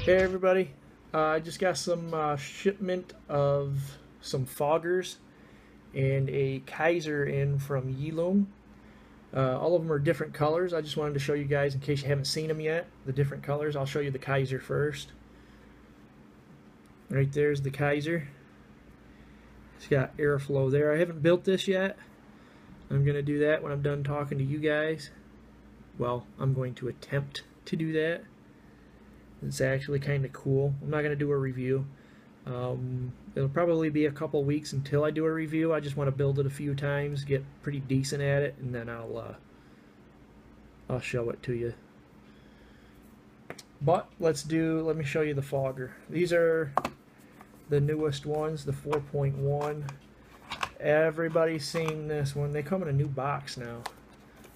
Hey everybody, I just got some shipment of some foggers and a Kaiser in from yi-loong. All of them are different colors. I just wanted to show you guys, in case you haven't seen them yet, the different colors. I'll show you the Kaiser first. Right there's the Kaiser. It's got airflow there. I haven't built this yet. I'm going to do that when I'm done talking to you guys. Well, I'm going to attempt to do that. It's actually kind of cool. I'm not going to do a review. It'll probably be a couple weeks until I do a review. I just want to build it a few times, get pretty decent at it, and then I'll show it to you. But let me show you the fogger. These are the newest ones, the 4.1. Everybody's seen this one. They come in a new box now.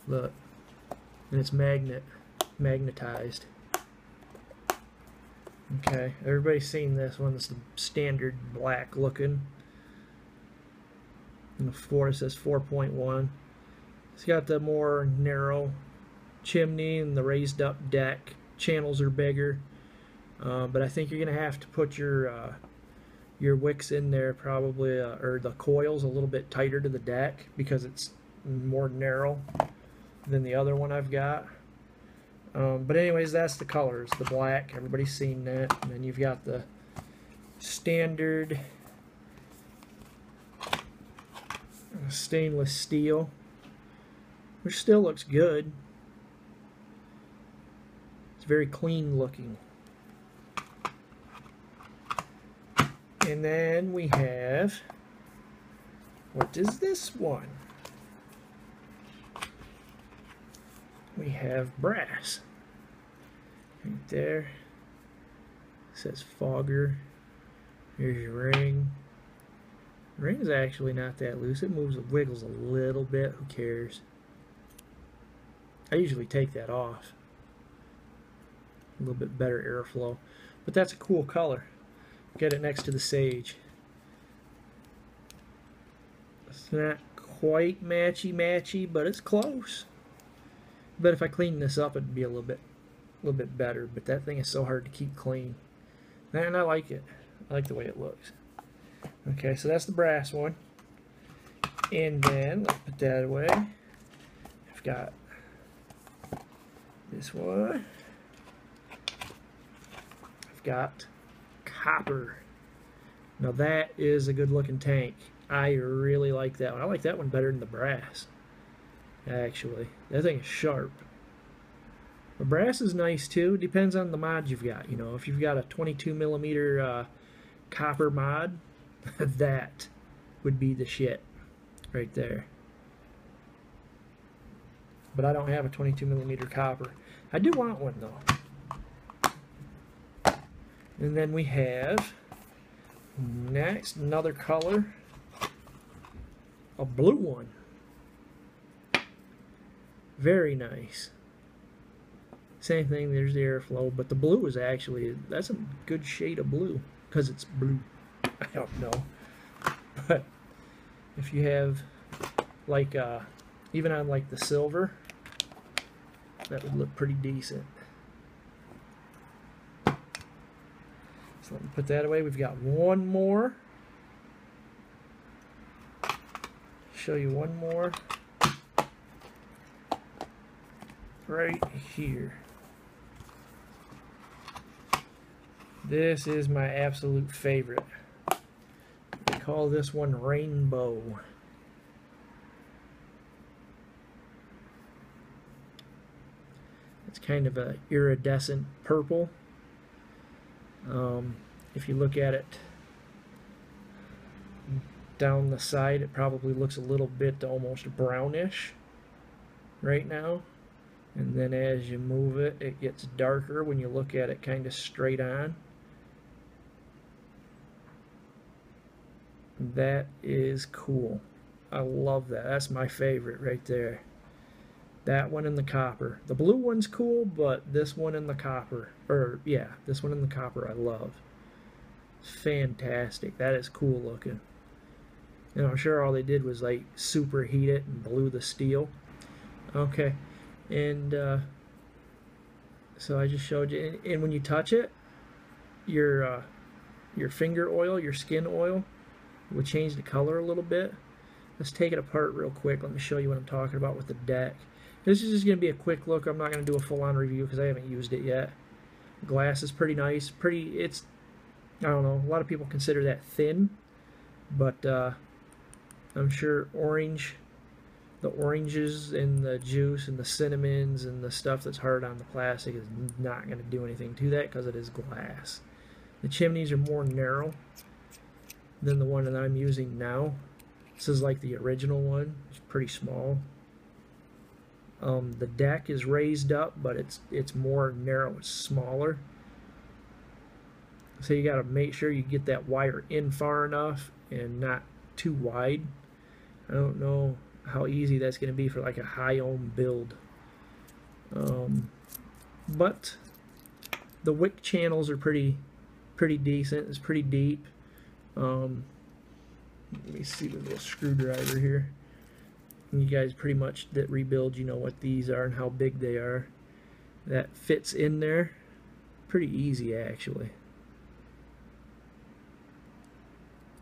Look, and it's magnetized. Okay, everybody's seen this one. It's the standard black looking. And the 4, it says 4.1. It's got the more narrow chimney and the raised up deck. Channels are bigger, but I think you're gonna have to put your wicks in there probably, or the coils a little bit tighter to the deck because it's more narrow than the other one I've got. But anyways, that's the colors. The black, everybody's seen that. And then you've got the standard stainless steel, which still looks good. It's very clean looking. And then we have, what is this one? We have brass right there. It says fogger. Here's your ring. The ring's actually not that loose. It moves, it wiggles a little bit. Who cares? I usually take that off. A little bit better airflow, but that's a cool color. Get it next to the sage. It's not quite matchy, but it's close. But if I clean this up, it'd be a little bit better. But that thing is so hard to keep clean, and I like it. I like the way it looks. Okay, so that's the brass one. And then let's put that away. I've got this one. I've got copper. Now that is a good looking tank. I really like that one. I like that one better than the brass. Actually, that thing is sharp. The brass is nice too. Depends on the mod you've got. You know, if you've got a 22mm copper mod, that would be the shit right there. But I don't have a 22mm copper. I do want one though. And then we have next another color, a blue one. Very nice. Same thing, there's the airflow, but the blue is actually, that's a good shade of blue because it's blue. I don't know. But if you have like even on like the silver, that would look pretty decent. So let me put that away. We've got one more. Show you one more. Right here. This is my absolute favorite. They call this one Rainbow. It's kind of a iridescent purple. If you look at it down the side, it probably looks a little bit almost brownish right now. And then as you move it, it gets darker when you look at it kind of straight on. That is cool. I love that. That's my favorite right there. That one and the copper. The blue one's cool, but this one and the copper, this one and the copper I love. It's fantastic. That is cool looking. And I'm sure all they did was like superheat it and blew the steel. Okay. And so I just showed you, and when you touch it, your finger oil, your skin oil, would change the color a little bit. Let's take it apart real quick. Let me show you what I'm talking about with the deck. This is just going to be a quick look. I'm not going to do a full-on review because I haven't used it yet. Glass is pretty nice. It's, I don't know, a lot of people consider that thin, but I'm sure the oranges and the juice and the cinnamons and the stuff that's hard on the plastic is not going to do anything to that because it is glass. The chimneys are more narrow than the one that I'm using now. This is like the original one. It's pretty small. The deck is raised up, but it's more narrow. It's smaller. So you got to make sure you get that wire in far enough and not too wide. I don't know how easy that's going to be for like a high ohm build. But the wick channels are pretty decent. It's pretty deep. Let me see with a little screwdriver here. And you guys pretty much that rebuild, you know what these are and how big they are. That fits in there pretty easy actually.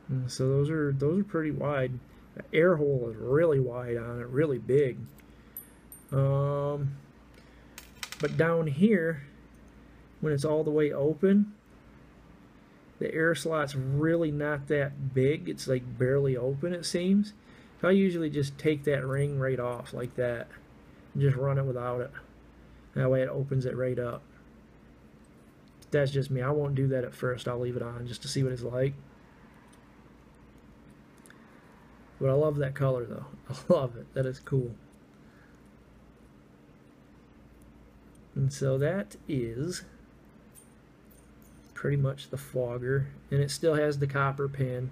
And so those are pretty wide. The air hole is really wide on it, really big. But down here, when it's all the way open, the air slot's really not that big. It's like barely open, it seems. So I usually just take that ring right off like that and just run it without it. That way it opens it right up. That's just me. I won't do that at first. I'll leave it on just to see what it's like. But I love that color though. I love it. That is cool. And so that is pretty much the fogger, and it still has the copper pin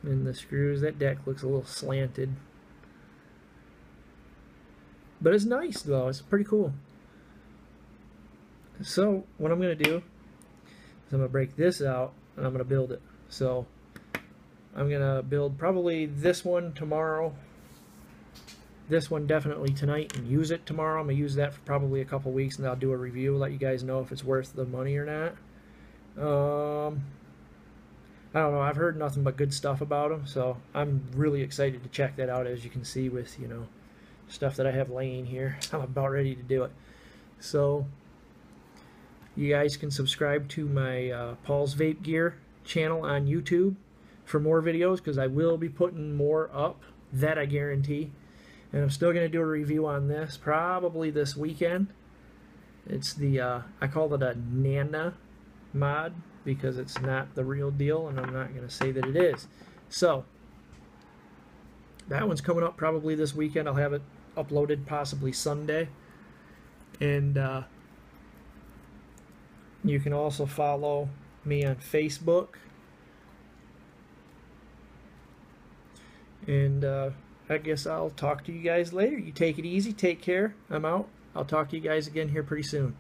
and the screws. That deck looks a little slanted, but it's nice though. It's pretty cool. So what I'm going to do is I'm going to break this out and I'm going to build it. So I'm going to build probably this one tomorrow, this one definitely tonight, and use it tomorrow. I'm going to use that for probably a couple weeks, and I'll do a review, let you guys know if it's worth the money or not. I don't know. I've heard nothing but good stuff about them, so I'm really excited to check that out, as you can see with, you know, stuff that I have laying here. I'm about ready to do it. So you guys can subscribe to my Paul's Vape Gear channel on YouTube for more videos, because I will be putting more up, that I guarantee. And I'm still going to do a review on this probably this weekend. It's the I call it a Nana mod because it's not the real deal, and I'm not going to say that it is. So that one's coming up probably this weekend. I'll have it uploaded possibly Sunday. And you can also follow me on Facebook. And I guess I'll talk to you guys later. You take it easy. Take care. I'm out. I'll talk to you guys again here pretty soon.